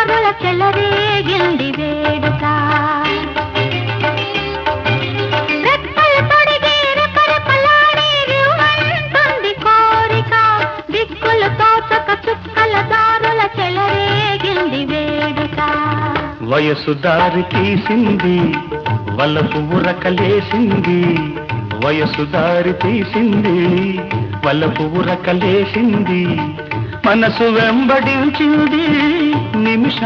దారుల చెలరేగింది వేడుక. రెక్కలు తొడిగి రెపరెపలాడి రివ్వంటుంది కోరిక. దిక్కులు తోచక చుక్కల దారుల చెలరేగింది వేడుక. వయసు దారి తీసింది వలపు ఉరకలేసింది. వయసు దారి తీసింది వలపు ఉరకలేసింది. మనసు వెంబడించింది నిమిషం